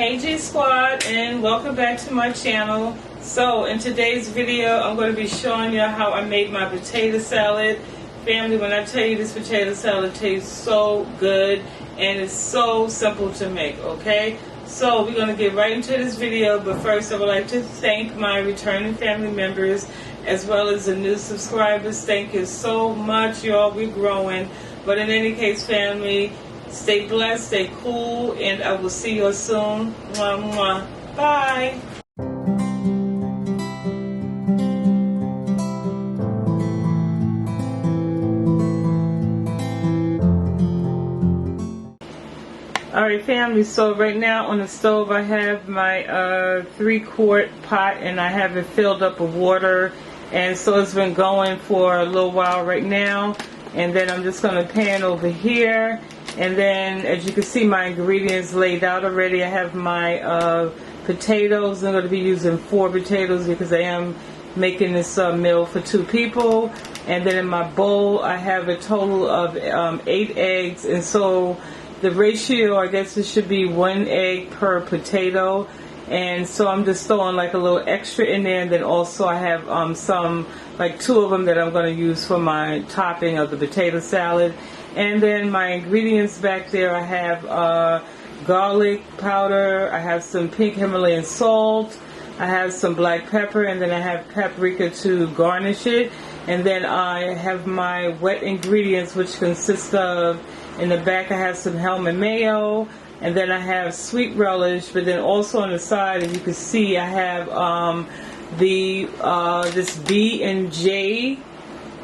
Hey G Squad, and welcome back to my channel. So in today's video I'm going to be showing you how I made my potato salad. Family, when I tell you this potato salad tastes so good and it's so simple to make, okay? So we're going to get right into this video, but first I would like to thank my returning family members as well as the new subscribers. Thank you so much, y'all. We're growing. But in any case, family, stay blessed, stay cool, and I will see you soon. Mwah, mwah. Bye. Alright family, so right now on the stove I have my 3-quart pot and I have it filled up with water, and so it's been going for a little while right now. And then I'm just going to pan over here, and then as you can see my ingredients laid out already. I have my potatoes. I'm going to be using 4 potatoes because I am making this meal for 2 people. And then in my bowl I have a total of 8 eggs, and so the ratio, I guess it should be 1 egg per potato. And so I'm just throwing like a little extra in there, and then also I have some, like 2 of them that I'm going to use for my topping of the potato salad. And then my ingredients back there, I have garlic powder, I have some pink Himalayan salt, I have some black pepper, and then I have paprika to garnish it. And then I have my wet ingredients, which consist of, in the back I have some Hellman mayo, and then I have sweet relish. But then also on the side, as you can see, I have this B&J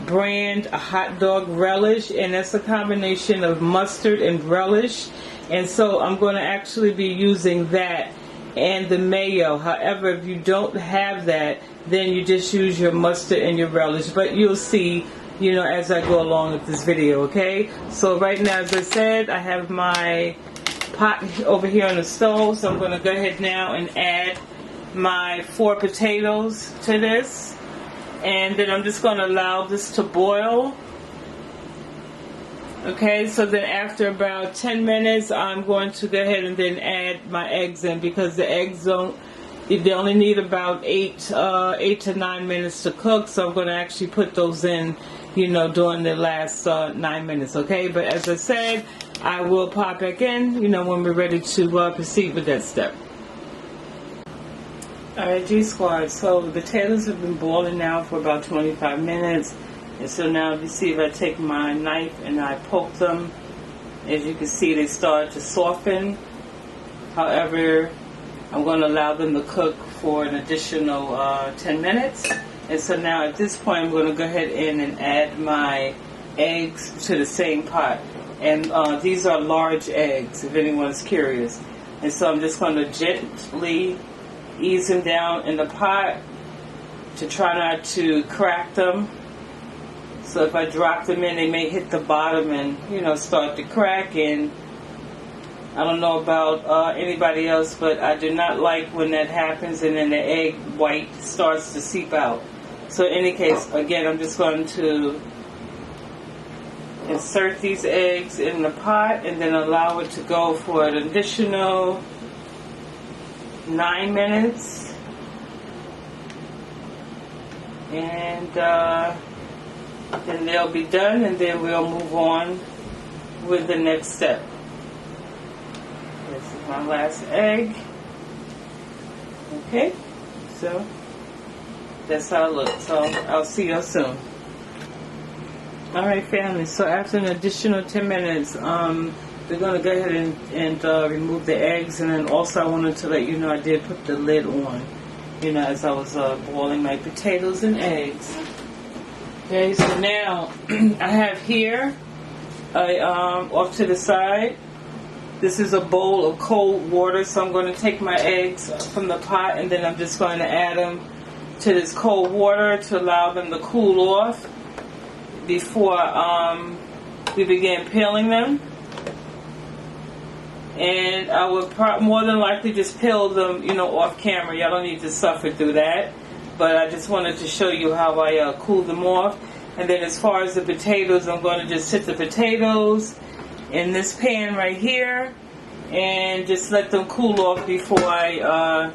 brand hot dog relish, and that's a combination of mustard and relish. And so I'm going to actually be using that and the mayo. However, if you don't have that, then you just use your mustard and your relish. But you'll see, you know, as I go along with this video, okay? So right now, as I said, I have my pot over here on the stove, so I'm going to go ahead now and add my 4 potatoes to this, and then I'm just going to allow this to boil. Okay, so then after about 10 minutes I'm going to go ahead and then add my eggs in, because the eggs they only need about 8 to 9 minutes to cook, so I'm going to actually put those in, you know, during the last 9 minutes, okay? But as I said, I will pop back in, you know, when we're ready to proceed with that step. Alright, G Squad, so the potatoes have been boiling now for about 25 minutes. And so now if you see, if I take my knife and I poke them, as you can see, they start to soften. However, I'm going to allow them to cook for an additional 10 minutes. And so now at this point I'm going to go ahead in and add my eggs to the same pot. And these are large eggs, if anyone's curious. And so I'm just going to gently ease them down in the pot to try not to crack them. So if I drop them in, they may hit the bottom and, you know, start to crack. And I don't know about anybody else, but I do not like when that happens and then the egg white starts to seep out. So in any case, again, I'm just going to insert these eggs in the pot and then allow it to go for an additional 9 minutes. And then they'll be done, and then we'll move on with the next step. This is my last egg. Okay, so that's how it looks. So I'll see you soon. Alright family, so after an additional 10 minutes, we're going to go ahead and remove the eggs. And then also I wanted to let you know I did put the lid on, you know, as I was boiling my potatoes and eggs. Okay, so now I have here, off to the side, this is a bowl of cold water. So I'm going to take my eggs from the pot, and then I'm just going to add them to this cold water to allow them to cool off before we begin peeling them. And I would more than likely just peel them, you know, off camera. Y'all don't need to suffer through that. But I just wanted to show you how I cool them off. And then as far as the potatoes, I'm going to just sit the potatoes in this pan right here. and just let them cool off before I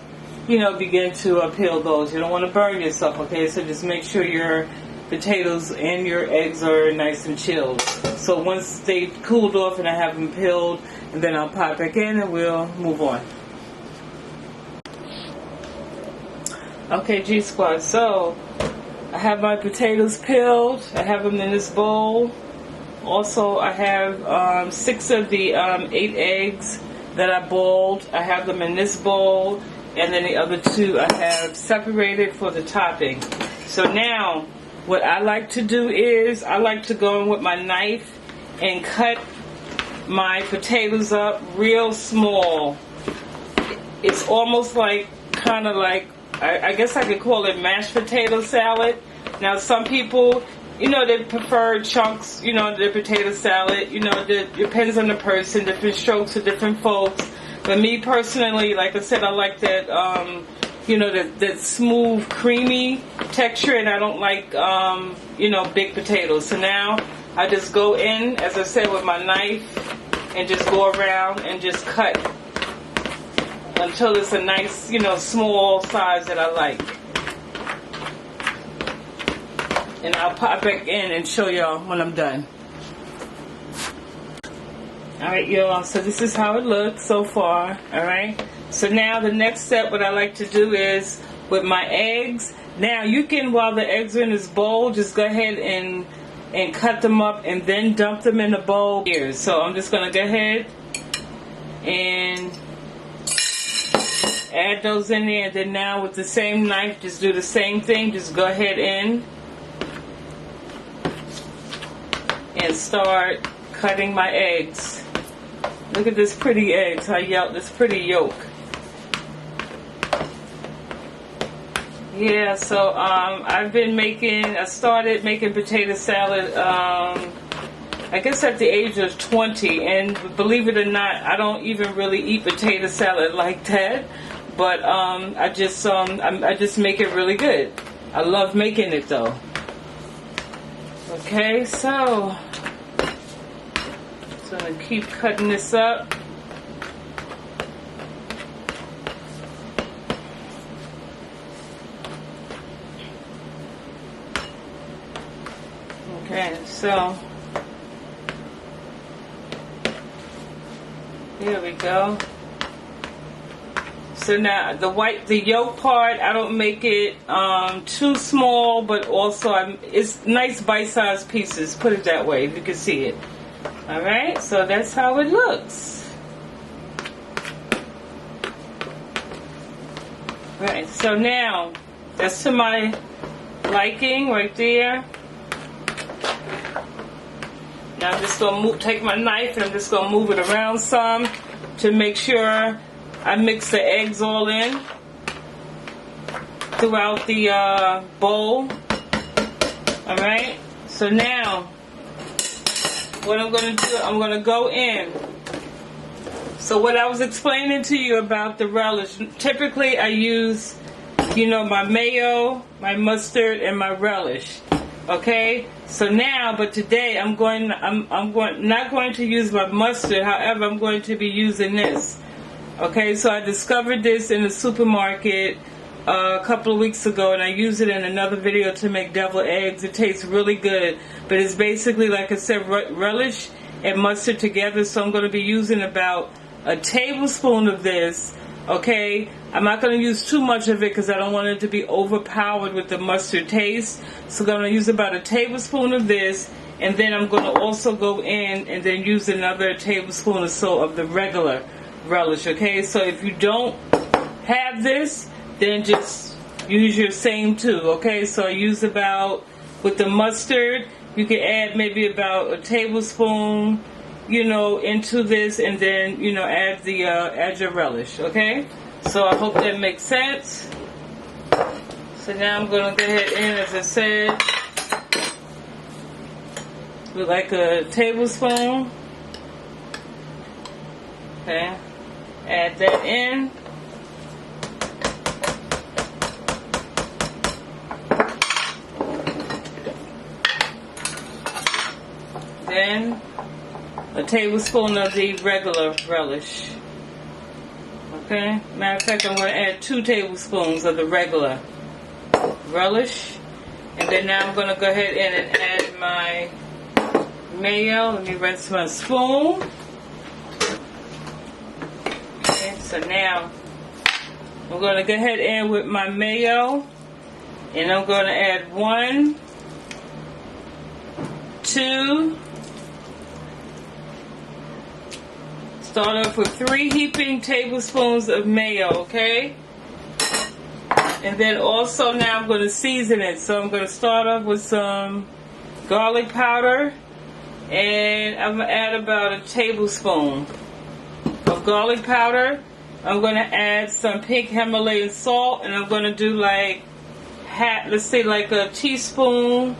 begin to peel those. You don't want to burn yourself, okay? So just make sure your potatoes and your eggs are nice and chilled. So once they cooled off and I have them peeled, and then I'll pop back in and we'll move on. Okay, G Squad, so I have my potatoes peeled. I have them in this bowl. Also, I have 6 of the 8 eggs that I boiled. I have them in this bowl, and then the other 2 I have separated for the topping. So now, what I like to do is, I like to go in with my knife and cut my potatoes up real small. It's almost like, kind of like, I guess I could call it mashed potato salad. Now some people, they prefer chunks, their potato salad. It depends on the person, different strokes for different folks. But me personally, like I said, I like that, that smooth, creamy texture, and I don't like, big potatoes. So now I just go in, as I said, with my knife and just go around and just cut until it's a nice, small size that I like. And I'll pop back in and show y'all when I'm done. Alright, y'all, so this is how it looks so far. Alright, so now the next step, what I like to do is with my eggs. Now you can, while the eggs are in this bowl, just go ahead and cut them up and then dump them in the bowl here. So I'm just going to go ahead and add those in there, and then now with the same knife, just do the same thing. Just go ahead and start cutting my eggs. Look at this pretty eggs, this pretty yolk. Yeah, so I started making potato salad, I guess at the age of 20, and believe it or not, I don't even really eat potato salad like that, but I just make it really good. I love making it though. Okay, so I'm going to keep cutting this up. Okay, so here we go. So now the yolk part, I don't make it too small, but also it's nice bite-sized pieces. Put it that way, if you can see it. All right, so that's how it looks. Right, so now that's to my liking right there. Now I'm just gonna take my knife and I'm just gonna move it around some to make sure I mix the eggs all in throughout the bowl. All right. So now, what I'm going to do, I'm going to go in. So what I was explaining to you about the relish, typically I use, my mayo, my mustard, and my relish. Okay. So now, but today I'm not going to use my mustard. However, I'm going to be using this. Okay, so I discovered this in the supermarket a couple of weeks ago, and I used it in another video to make deviled eggs. It tastes really good, but it's basically, like I said, relish and mustard together. So I'm going to be using about a tablespoon of this. Okay, I'm not going to use too much of it because I don't want it to be overpowered with the mustard taste. So I'm going to use about a tablespoon of this, and then I'm going to also go in and then use another tablespoon or so of the regular relish. Okay, so if you don't have this, then just use your same too. Okay, so I use about, with the mustard, you can add maybe about a tablespoon, into this, and then add your relish. Okay, so I hope that makes sense. So now I'm gonna go ahead and, as I said, with like a tablespoon. Okay, add that in. Then a tablespoon of the regular relish. Okay, matter of fact, I'm going to add 2 tablespoons of the regular relish. And then now I'm going to go ahead and add my mayo. Let me rinse my spoon. Okay, so now I'm going to go ahead and with my mayo. And I'm going to add 1, 2, start off with 3 heaping tablespoons of mayo, okay? And then also now I'm going to season it. So I'm going to start off with some garlic powder. And I'm going to add about a tablespoon of garlic powder. I'm going to add some pink Himalayan salt. And I'm going to do like let's say like a teaspoon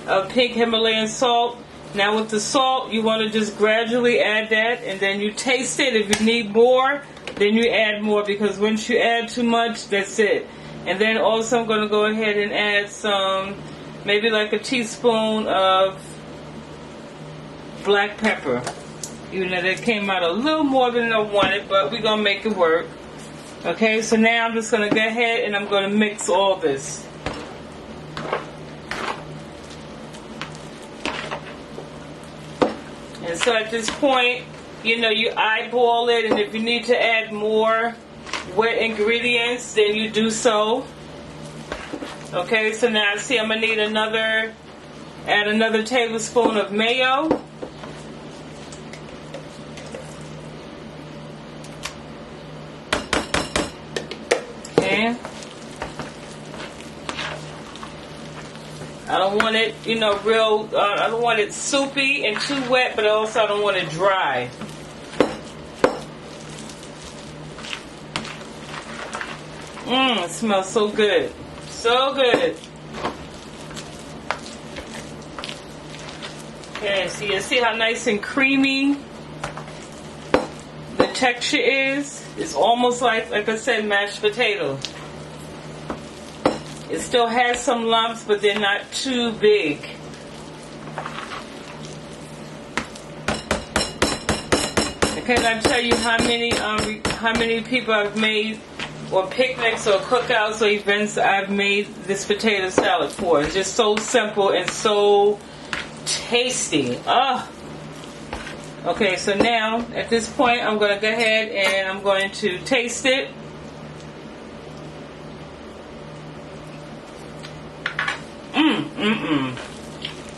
of pink Himalayan salt. Now with the salt, you want to just gradually add that, and then you taste it. If you need more, then you add more, because once you add too much, that's it. And then also I'm going to go ahead and add some, maybe like a teaspoon of black pepper. Even though that came out a little more than I wanted, but we're going to make it work. Okay, so now I'm just going to go ahead and I'm going to mix all this. And so at this point, you know, you eyeball it, and if you need to add more wet ingredients, then you do so. Okay, so now see, I'm going to need add another tablespoon of mayo. Okay. I don't want it, you know, I don't want it soupy and too wet, but also I don't want it dry. It smells so good. So good. Okay, so you see how nice and creamy the texture is? It's almost like I said, mashed potato. It still has some lumps, but they're not too big. I cannot tell you how many people I've made, or picnics or cookouts or events I've made this potato salad for. It's just so simple and so tasty. Okay, so now at this point I'm going to go ahead and I'm going to taste it.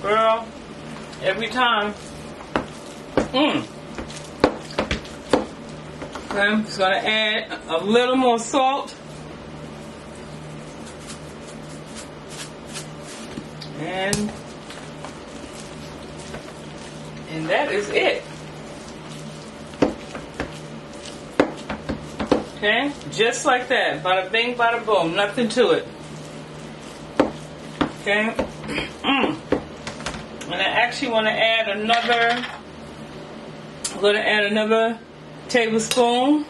Girl, every time. Okay, I'm just going to add a little more salt. And that is it. Okay, just like that. Bada bing, bada boom. Nothing to it. Okay. And I actually want to add another. I'm going to add another tablespoon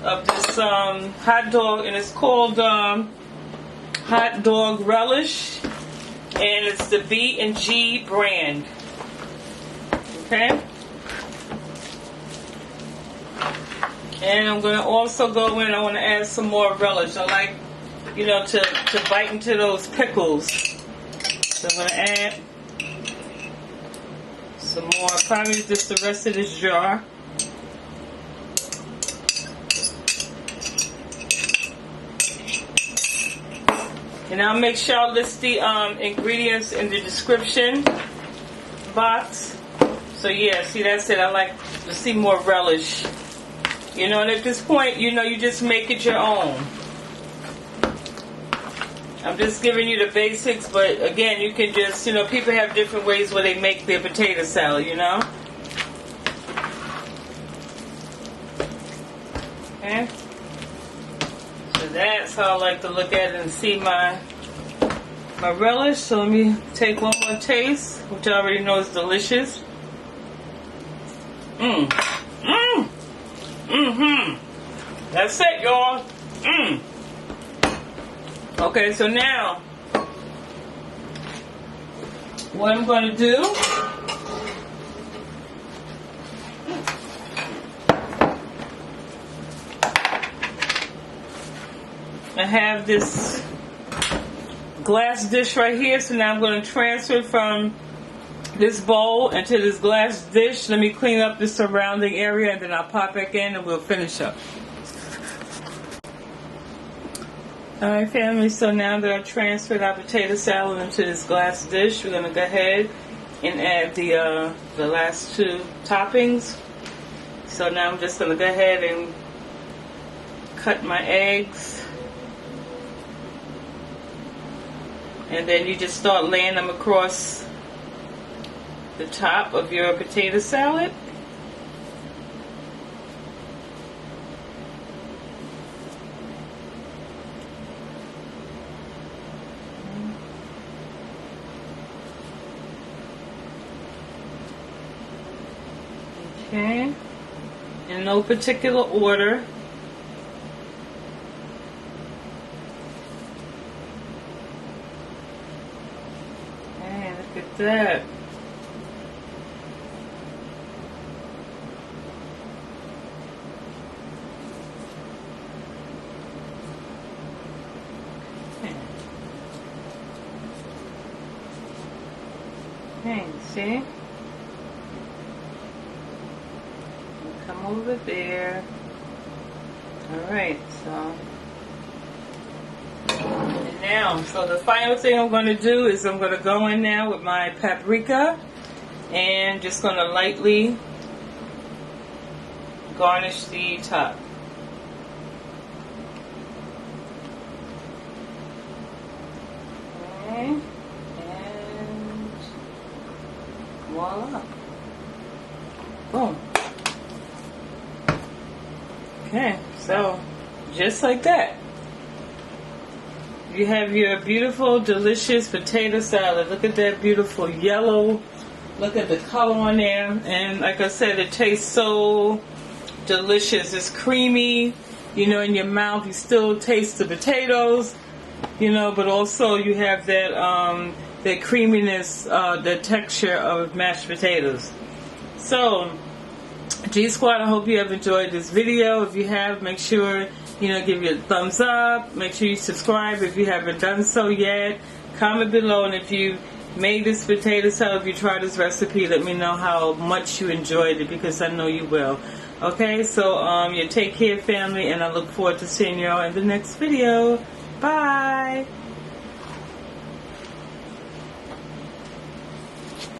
of this hot dog, and it's called hot dog relish, and it's the B&G brand. Okay. And I'm going to also go in, I want to add some more relish. I like, you know, to bite into those pickles. So I'm going to add some more, probably just the rest of this jar. And I'll make sure I'll list the ingredients in the description box. So yeah, see, that's it. I like to see more relish. You know, and at this point, you know, you just make it your own. I'm just giving you the basics, but again, you can just, you know, people have different ways where they make their potato salad, you know? Okay? So that's how I like to look at it and see my relish. So let me take one more taste, which I already know is delicious. That's it, y'all. Okay, so now what I'm going to do I have this glass dish right here, so now I'm going to transfer it from this bowl into this glass dish. Let me clean up the surrounding area and then I'll pop back in and we'll finish up. Alright family, so now that I've transferred our potato salad into this glass dish, we're going to go ahead and add the last two toppings. So now I'm just going to go ahead and cut my eggs. And then you just start laying them across the top of your potato salad. Okay, in no particular order. Hey, look at that. Okay, see? Come over there. Alright, so and now, so the final thing I'm going to do is I'm going to go in now with my paprika and just going to lightly garnish the top. Okay, and voila. Boom. Okay, so just like that, you have your beautiful, delicious potato salad. Look at that beautiful yellow. Look at the color on there. And like I said, it tastes so delicious. It's creamy, you know, in your mouth. You still taste the potatoes, you know, but also you have that that creaminess, the texture of mashed potatoes. So G Squad, I hope you have enjoyed this video. If you have, make sure, you know, give it a thumbs up. Make sure you subscribe if you haven't done so yet. Comment below, and if you made this potato salad, if you tried this recipe, let me know how much you enjoyed it, because I know you will. Okay, so you take care, family, and I look forward to seeing you all in the next video. Bye.